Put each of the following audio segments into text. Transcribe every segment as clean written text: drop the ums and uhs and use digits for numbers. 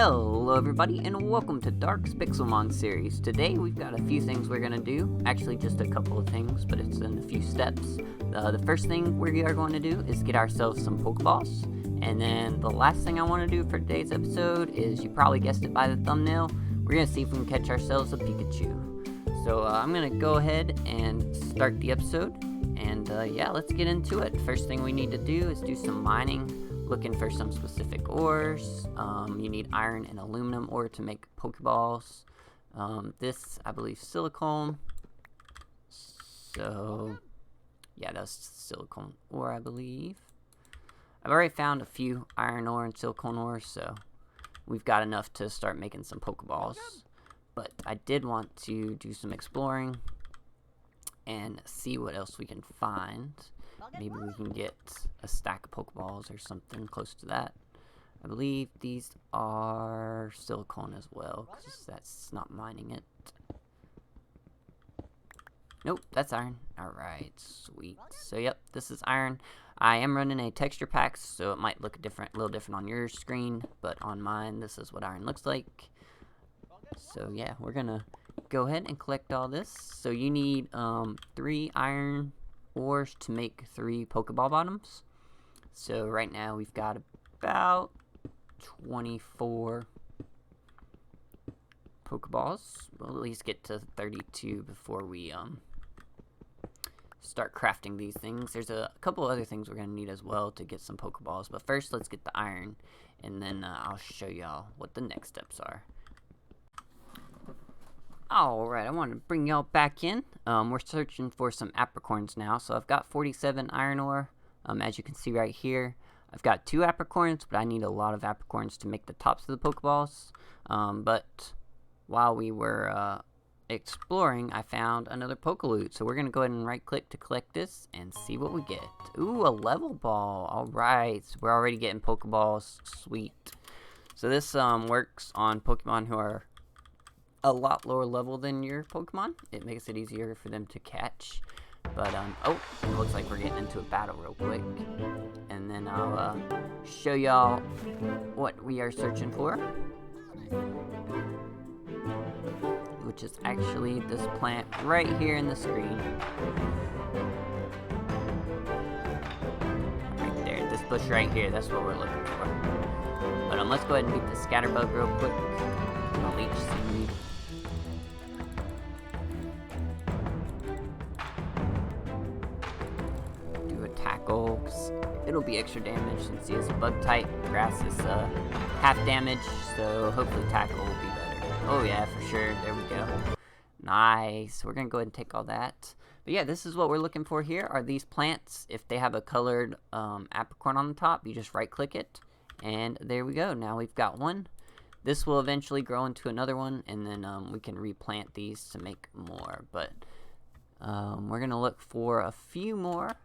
Hello everybody and welcome to Dark's Pixelmon series. Today we've got a few things we're going to do. Actually just a couple of things, but it's in a few steps. The first thing we are going to do is get ourselves some Pokeballs. And then the last thing I want to do for today's episode is, you probably guessed it by the thumbnail, we're going to see if we can catch ourselves a Pikachu. So I'm going to go ahead and start the episode. And yeah, let's get into it. First thing we need to do is do some mining. Looking for some specific ores. You need iron and aluminum ore to make Pokeballs. This, I believe, silicone. So, yeah, that's silicone ore, I believe. I've already found a few iron ore and silicone ore, so we've got enough to start making some Pokeballs. But I did want to do some exploring and see what else we can find. Maybe we can get a stack of Pokeballs or something close to that. I believe these are silicone as well, because that's not mining it. Nope, that's iron. Alright, sweet. So yep, this is iron. I am running a texture pack, so it might look a little different on your screen, but on mine, this is what iron looks like. So yeah, we're gonna go ahead and collect all this. So you need 3 iron ores to make 3 Pokeball bottoms. So right now we've got about 24 Pokeballs. We'll at least get to 32 before we start crafting these things. There's a couple other things we're going to need as well to get some Pokeballs, but first let's get the iron, and then I'll show y'all what the next steps are. Alright, I want to bring y'all back in. We're searching for some apricorns now. So I've got 47 iron ore. As you can see right here, I've got 2 apricorns, but I need a lot of apricorns to make the tops of the Pokeballs. But while we were exploring, I found another Pokeloot. So we're going to go ahead and right click to collect this and see what we get. Ooh, a level ball. Alright, so we're already getting Pokeballs. Sweet. So this works on Pokemon who are a lot lower level than your Pokemon. It makes it easier for them to catch. But oh, it looks like we're getting into a battle real quick, and then I'll show y'all what we are searching for, which is actually this plant right here in the screen. Right there, this bush right here, that's what we're looking for. But let's go ahead and get the scatterbug real quick. I'll leech seed. Tackle, cause it'll be extra damage since he is a bug type. Grass is half damage, so hopefully tackle will be better. Oh yeah, for sure. There we go. Nice. We're gonna go ahead and take all that. But yeah, this is what we're looking for here. Are these plants? If they have a colored apricorn on the top, you just right click it, and there we go. Now we've got one. This will eventually grow into another one, and then we can replant these to make more. But we're gonna look for a few more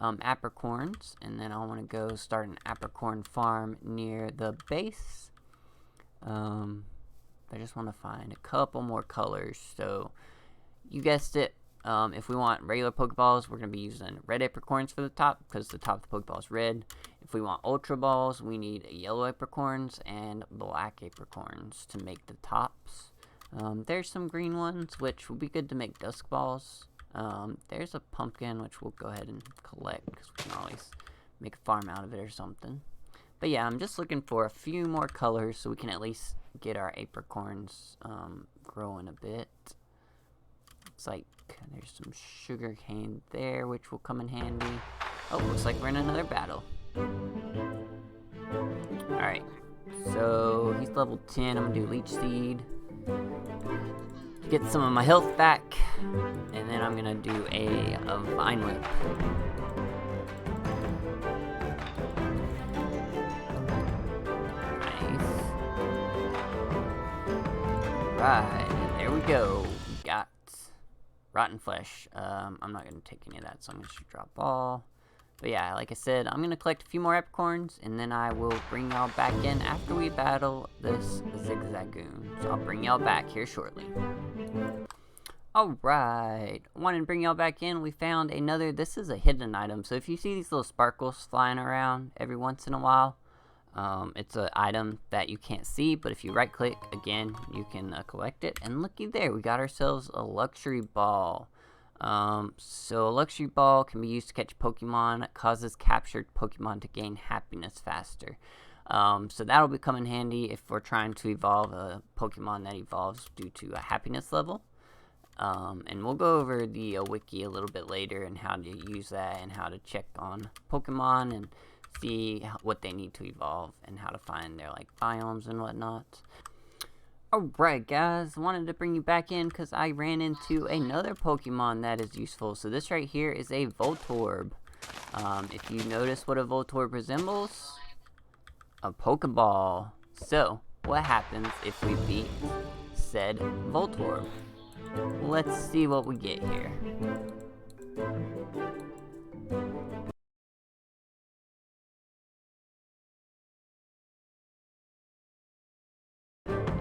apricorns, and then I want to go start an apricorn farm near the base. I just want to find a couple more colors. So you guessed it, if we want regular Pokeballs, we're going to be using red apricorns for the top, because the top of the Pokeball is red. If we want Ultra Balls, we need yellow apricorns and black apricorns to make the tops. There's some green ones, which will be good to make Dusk Balls. There's a pumpkin, which we'll go ahead and collect, because we can always make a farm out of it or something. But yeah, I'm just looking for a few more colors so we can at least get our apricorns growing a bit. It's like there's some sugar cane there, which will come in handy. Oh, looks like we're in another battle. Alright, so he's level 10. I'm gonna do Leech Seed, get some of my health back, and then I'm gonna do a Vine Whip. Nice. Right, and there we go. We got Rotten Flesh. I'm not gonna take any of that, so I'm gonna just drop all. But yeah, like I said, I'm gonna collect a few more apricorns, and then I will bring y'all back in after we battle this Zigzagoon. So I'll bring y'all back here shortly. Alright, wanted to bring y'all back in. We found another, this is a hidden item. So if you see these little sparkles flying around every once in a while, It's an item that you can't see, but if you right click again, you can collect it. And looky there, we got ourselves a luxury ball. So a luxury ball can be used to catch Pokemon. It causes captured Pokemon to gain happiness faster. So that'll become in handy if we're trying to evolve a Pokemon that evolves due to a happiness level. And we'll go over the wiki a little bit later and how to use that and how to check on Pokemon and see what they need to evolve and how to find their like biomes and whatnot. Alright guys, wanted to bring you back in because I ran into another Pokemon that is useful. So this right here is a Voltorb. If you notice what a Voltorb resembles, a Pokeball. So what happens if we beat said Voltorb? Let's see what we get here.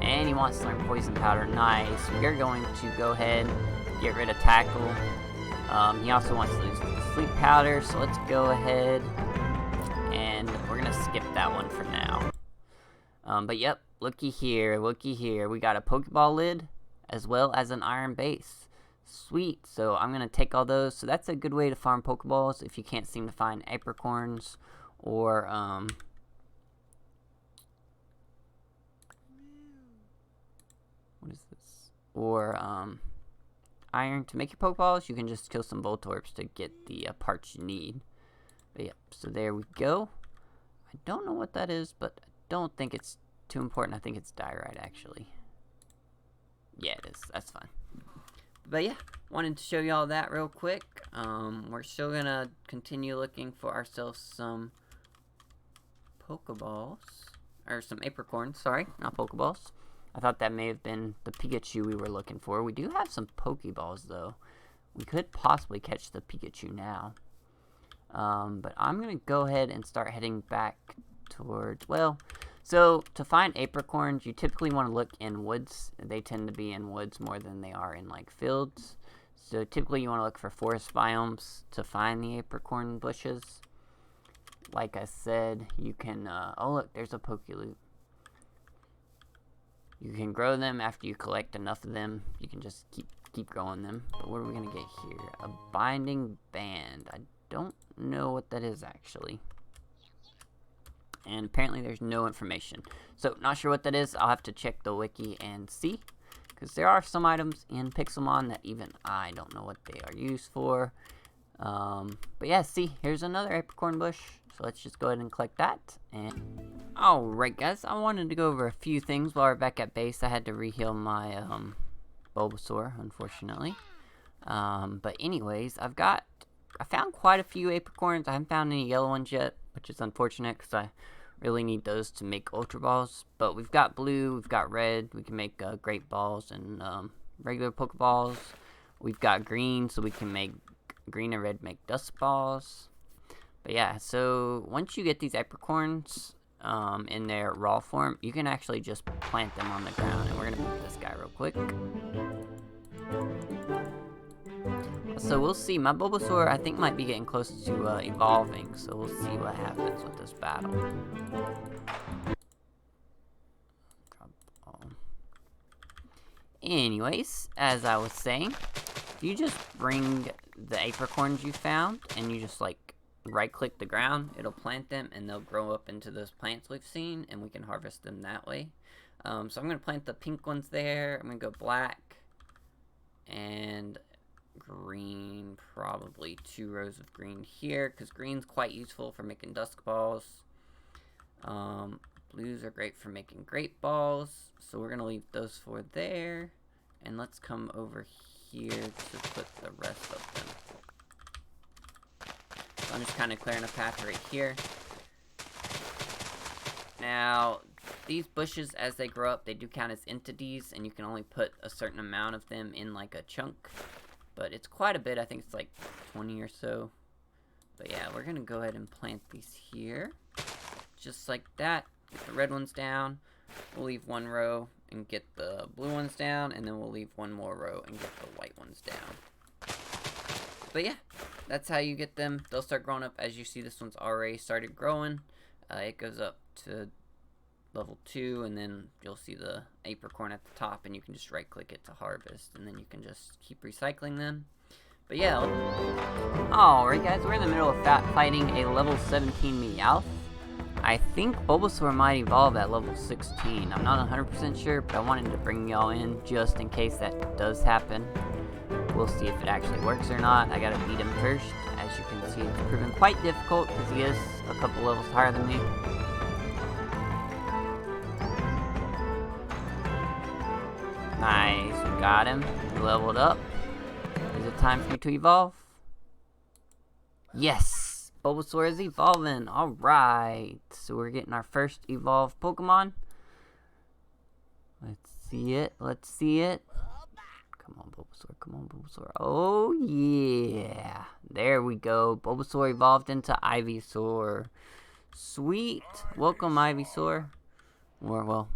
And he wants to learn Poison Powder. Nice. We're going to go ahead and get rid of Tackle. He also wants to use Sleep Powder, so let's go ahead and we're going to skip that one for now. But yep, looky here. We got a Pokeball lid as well as an iron base. Sweet. So I'm going to take all those. So that's a good way to farm Pokeballs if you can't seem to find apricorns or what is this? Or iron to make your Pokeballs. You can just kill some Voltorbs to get the parts you need. But yep, so there we go. I don't know what that is, but I don't think it's too important. I think it's diorite actually. Yeah, it is. That's fine. But yeah, wanted to show y'all that real quick. We're still gonna continue looking for ourselves some Pokeballs. Or some apricorns, sorry, not Pokeballs. I thought that may have been the Pikachu we were looking for. We do have some Pokeballs, though. We could possibly catch the Pikachu now. But I'm going to go ahead and start heading back towards, well, so to find apricorns, you typically want to look in woods. They tend to be in woods more than they are in, like, fields. So typically you want to look for forest biomes to find the apricorn bushes. Like I said, you can, oh look, there's a Pokeloop. You can grow them after you collect enough of them. You can just keep growing them. But what are we going to get here? A binding band. I don't know what that is, actually. And apparently there's no information. So, not sure what that is. I'll have to check the wiki and see. Because there are some items in Pixelmon that even I don't know what they are used for. But yeah, see, here's another apricorn bush. So let's just go ahead and collect that. And alright guys, I wanted to go over a few things while we're back at base. I had to reheal my Bulbasaur, unfortunately. But anyways, I found quite a few apricorns. I haven't found any yellow ones yet, which is unfortunate because I really need those to make Ultra Balls. But we've got blue, we've got red. We can make Great Balls and regular Pokeballs. We've got green, so we can make green and red make Dusk Balls. But yeah, so once you get these apricorns in their raw form, you can actually just plant them on the ground. And we're going to move this guy real quick. So we'll see. My Bulbasaur, I think, might be getting close to evolving. So we'll see what happens with this battle. Anyways, as I was saying, you just bring the apricorns you found and you just like right click the ground, it'll plant them and they'll grow up into those plants we've seen and we can harvest them that way. So I'm going to plant the pink ones there. I'm going to go black and green, probably 2 rows of green here because green's quite useful for making Dusk Balls. Blues are great for making Great Balls, so we're going to leave those 4 there. And let's come over here to put the rest of them. So I'm just kind of clearing a path right here. Now, these bushes, as they grow up, they do count as entities, and you can only put a certain amount of them in like a chunk. But it's quite a bit. I think it's like 20 or so. But yeah, we're going to go ahead and plant these here. Just like that. Get the red ones down. We'll leave 1 row and get the blue ones down, and then we'll leave 1 more row and get the white ones down. But yeah, that's how you get them. They'll start growing up. As you see, this one's already started growing. it goes up to level 2, and then you'll see the apricorn at the top, and you can just right click it to harvest, and then you can just keep recycling them. But yeah, alright guys, we're in the middle of fighting a level 17 Meowth. I think Bulbasaur might evolve at level 16. I'm not 100% sure, but I wanted to bring y'all in just in case that does happen. We'll see if it actually works or not. I gotta beat him first. As you can see, it's proven quite difficult because he is a couple levels higher than me. Nice, we got him. We leveled up. Is it time for you to evolve? Yes! Bulbasaur is evolving. Alright. So we're getting our first evolved Pokemon. Let's see it. Let's see it. Come on, Bulbasaur. Come on, Bulbasaur. Oh, yeah. There we go. Bulbasaur evolved into Ivysaur. Sweet. Welcome, Ivysaur. Or, well,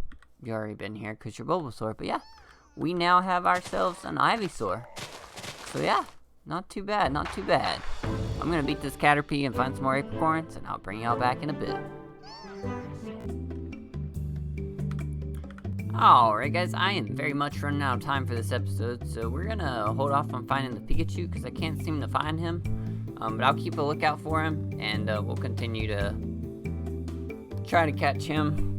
you've already been here because you're Bulbasaur. But yeah, we now have ourselves an Ivysaur. So yeah, not too bad, not too bad. I'm gonna beat this Caterpie and find some more apricorns, and I'll bring y'all back in a bit. Alright guys, I am very much running out of time for this episode, so we're gonna hold off on finding the Pikachu because I can't seem to find him. But I'll keep a lookout for him, and we'll continue to try to catch him.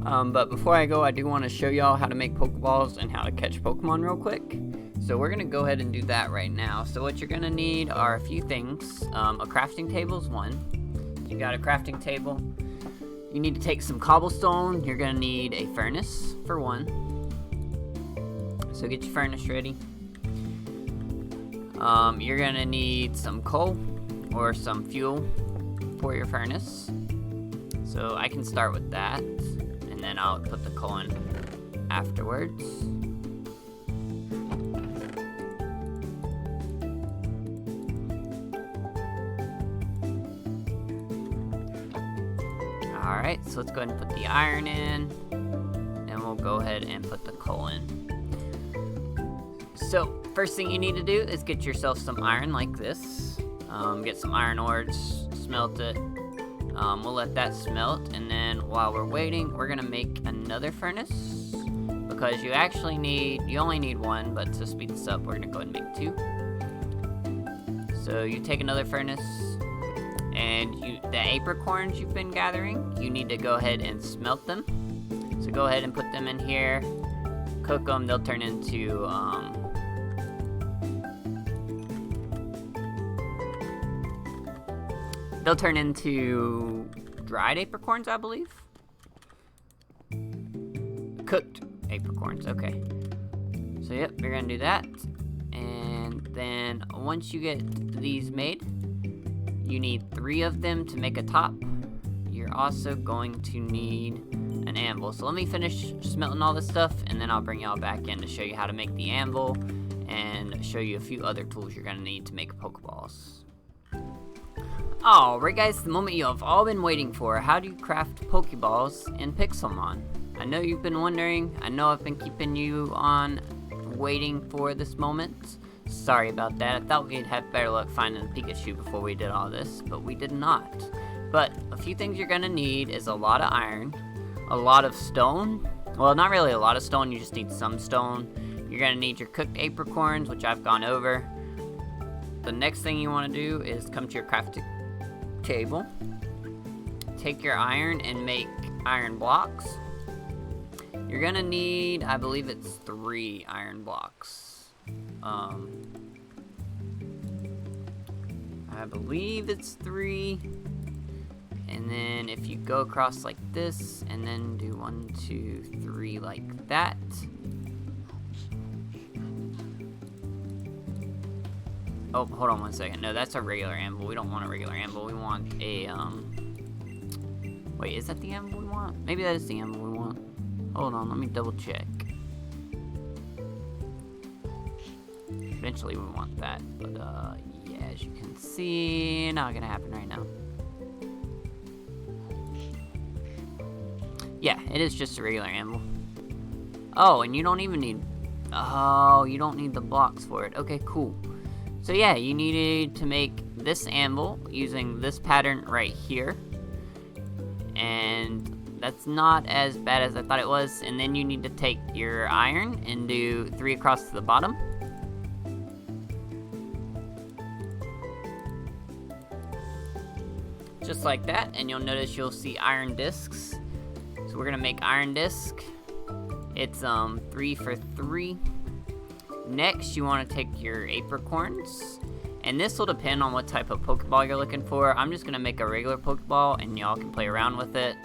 But before I go, I do want to show y'all how to make Pokeballs and how to catch Pokemon real quick. So we're going to go ahead and do that right now. So what you're going to need are a few things. A crafting table is one. You got a crafting table. You need to take some cobblestone. You're going to need a furnace for one. So get your furnace ready. You're going to need some coal or some fuel for your furnace. So I can start with that, and then I'll put the coal in afterwards. Alright, so let's go ahead and put the iron in, and we'll go ahead and put the coal in. So, first thing you need to do is get yourself some iron like this. Get some iron ores, smelt it. We'll let that smelt, and then while we're waiting, we're gonna make another furnace, because you only need one, but to speed this up, we're gonna go ahead and make two. So you take another furnace, and the apricorns you've been gathering, you need to go ahead and smelt them. So go ahead and put them in here, cook them. They'll turn into dried apricorns, I believe. Cooked apricorns, okay. So yep, you're gonna do that. And then once you get these made, you need 3 of them to make a top. You're also going to need an anvil. So let me finish smelting all this stuff, and then I'll bring y'all back in to show you how to make the anvil and show you a few other tools you're gonna need to make Pokeballs. Alright guys, the moment you have all been waiting for. How do you craft Pokeballs in Pixelmon? I know you've been wondering. I know I've been keeping you on waiting for this moment. Sorry about that. I thought we'd have better luck finding a Pikachu before we did all this, but we did not. But a few things you're gonna need is a lot of iron, a lot of stone. Well, not really a lot of stone, you just need some stone. You're gonna need your cooked apricorns, which I've gone over. The next thing you wanna do is come to your crafting table. Take your iron and make iron blocks. You're gonna need, I believe it's 3 iron blocks. I believe it's 3. And then if you go across like this, and then do 1, 2, 3 like that. Oh, hold on one second. No, that's a regular anvil. We don't want a regular anvil. We want a, wait, is that the anvil we want? Maybe that is the anvil we want. Hold on, let me double check. Eventually we want that, but, yeah, as you can see, not gonna happen right now. Yeah, it is just a regular anvil. Oh, and you don't even need, you don't need the blocks for it. Okay, cool. So yeah, you needed to make this anvil using this pattern right here. that's not as bad as I thought it was. And then you need to take your iron and do 3 across to the bottom. Just like that, and you'll notice you'll see iron discs. So we're gonna make iron disc. It's 3 for 3. Next, you want to take your apricorns, and this will depend on what type of Pokeball you're looking for. I'm just gonna make a regular Pokeball, and y'all can play around with it.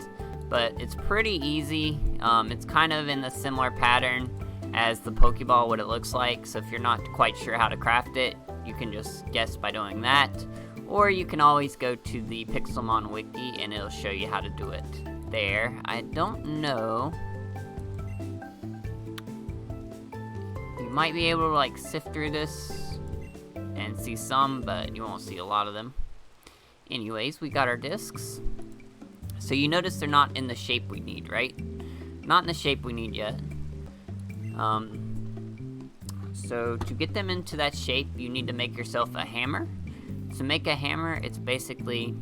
But it's pretty easy. It's kind of in the similar pattern as the Pokeball, what it looks like. So if you're not quite sure how to craft it, you can just guess by doing that. Or you can always go to the Pixelmon wiki and it'll show you how to do it there. I don't know. You might be able to like sift through this and see some, but you won't see a lot of them. Anyways, we got our discs. So you notice they're not in the shape we need, right? Not in the shape we need yet. So to get them into that shape, you need to make yourself a hammer. To make a hammer, it's basically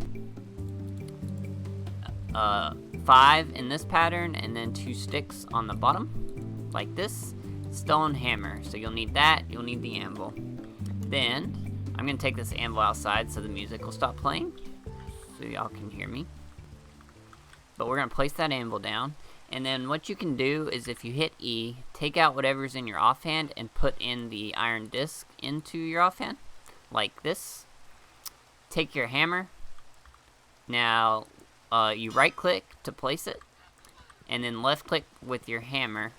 5 in this pattern and then 2 sticks on the bottom, like this. Stone hammer. So you'll need that, you'll need the anvil. Then, I'm going to take this anvil outside so the music will stop playing, so y'all can hear me. But we're going to place that anvil down, and then what you can do is if you hit E, take out whatever's in your offhand and put in the iron disc into your offhand, like this. Take your hammer. Now, you right click to place it, and then left click with your hammer.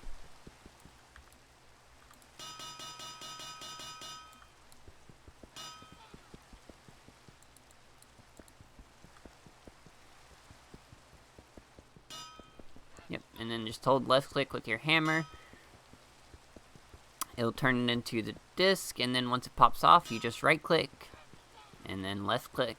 Yep, and then just hold left click with your hammer. It'll turn it into the disc, and then once it pops off, you just right click and then left click.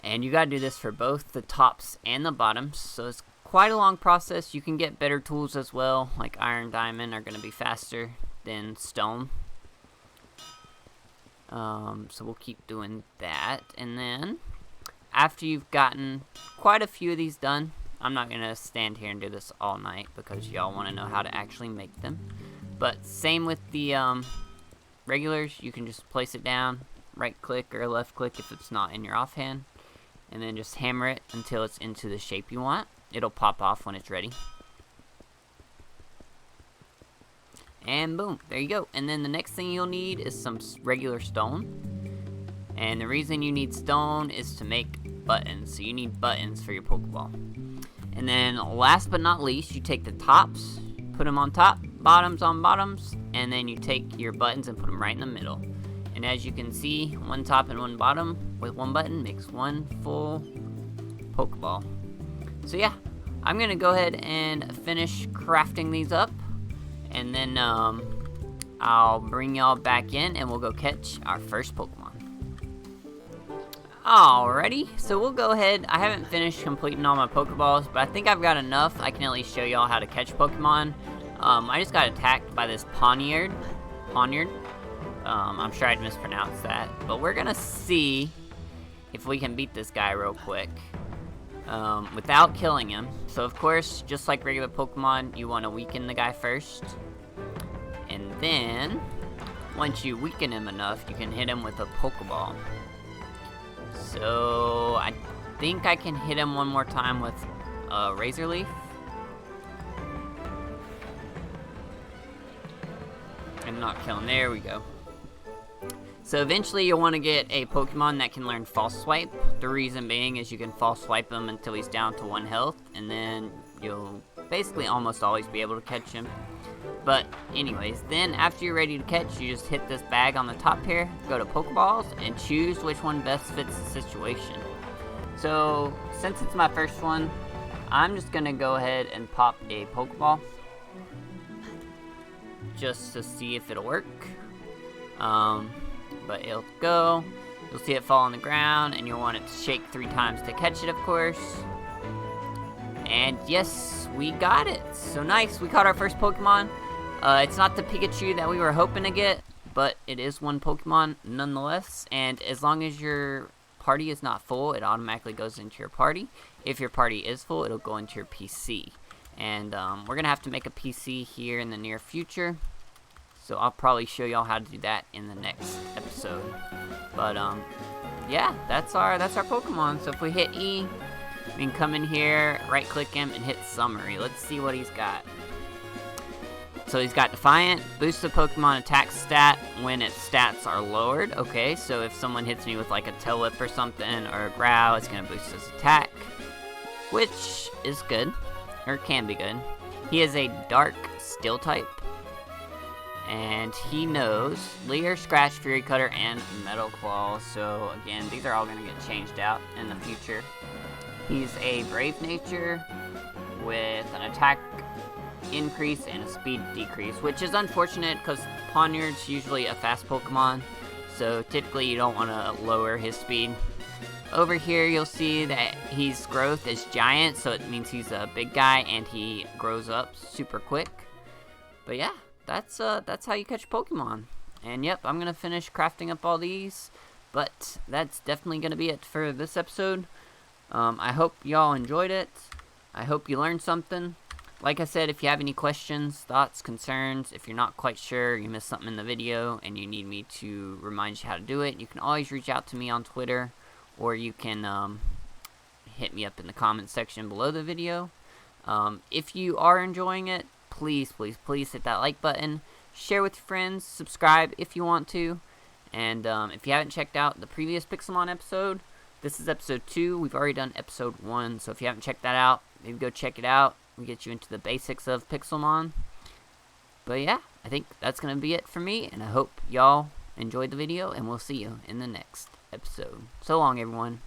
And you gotta do this for both the tops and the bottoms, so it's quite a long process. You can get better tools as well, like iron, diamond are gonna be faster than stone. So we'll keep doing that, and then after you've gotten quite a few of these done, I'm not gonna stand here and do this all night because y'all wanna know how to actually make them. But same with the regulars, you can just place it down, right click or left click if it's not in your offhand, and then just hammer it until it's into the shape you want. It'll pop off when it's ready. And boom, there you go. And then the next thing you'll need is some regular stone. And the reason you need stone is to make buttons. So you need buttons for your Pokeball. And then last but not least, you take the tops, put them on top, bottoms on bottoms, and then you take your buttons and put them right in the middle. And as you can see, one top and one bottom with one button makes one full Pokeball. So yeah, I'm gonna go ahead and finish crafting these up, and then I'll bring y'all back in and we'll go catch our first Pokemon. Alrighty, so we'll go ahead. I haven't finished completing all my Pokeballs, but I think I've got enough. I can at least show y'all how to catch Pokemon. I just got attacked by this Poniard. I'm sure I'd mispronounce that, but we're gonna see if we can beat this guy real quick without killing him. So of course, just like regular Pokemon, you want to weaken the guy first, and then once you weaken him enough, you can hit him with a Pokeball. So I think I can hit him one more time with a Razor Leaf. And not kill him. There we go. So eventually you'll want to get a Pokemon that can learn False Swipe. The reason being is you can False Swipe him until he's down to 1 health, and then you'll basically almost always be able to catch him. But anyways, then after you're ready to catch, you just hit this bag on the top here, go to Pokeballs, and choose which one best fits the situation. So since it's my first one, I'm just going to go ahead and pop a Pokeball just to see if it'll work. But it'll go. You'll see it fall on the ground, and you'll want it to shake 3 times to catch it, of course. And yes, we got it. So nice, we caught our first Pokemon. It's not the Pikachu that we were hoping to get, but it is one Pokemon nonetheless. And as long as your party is not full, it automatically goes into your party. If your party is full, it'll go into your PC. And we're going to have to make a PC here in the near future. So I'll probably show y'all how to do that in the next episode. But yeah, that's our Pokemon. So if we hit E, we can come in here, right click him, and hit summary. Let's see what he's got. So he's got Defiant, boosts the Pokemon attack stat when its stats are lowered. Okay, so if someone hits me with like a Tail Whip or something, or a Growl, it's going to boost his attack, which is good, or can be good. He is a Dark Steel type, and he knows Leer, Scratch, Fury Cutter, and Metal Claw. So again, these are all going to get changed out in the future. He's a Brave Nature with an attack increase and a speed decrease, which is unfortunate because Ponyard's usually a fast Pokemon, so typically you don't want to lower his speed. Over here you'll see that his growth is giant, so it means he's a big guy and he grows up super quick. But yeah, that's how you catch Pokemon. And yep, I'm gonna finish crafting up all these, but that's definitely gonna be it for this episode. I hope y'all enjoyed it. I hope you learned something. Like I said, if you have any questions, thoughts, concerns, if you're not quite sure, you missed something in the video, and you need me to remind you how to do it, you can always reach out to me on Twitter, or you can hit me up in the comment section below the video. If you are enjoying it, please, please, please hit that like button, share with your friends, subscribe if you want to, and if you haven't checked out the previous Pixelmon episode, this is episode 2, we've already done episode 1, so if you haven't checked that out, maybe go check it out. We get you into the basics of Pixelmon. But yeah, I think that's going to be it for me, and I hope y'all enjoyed the video, and we'll see you in the next episode. So long, everyone.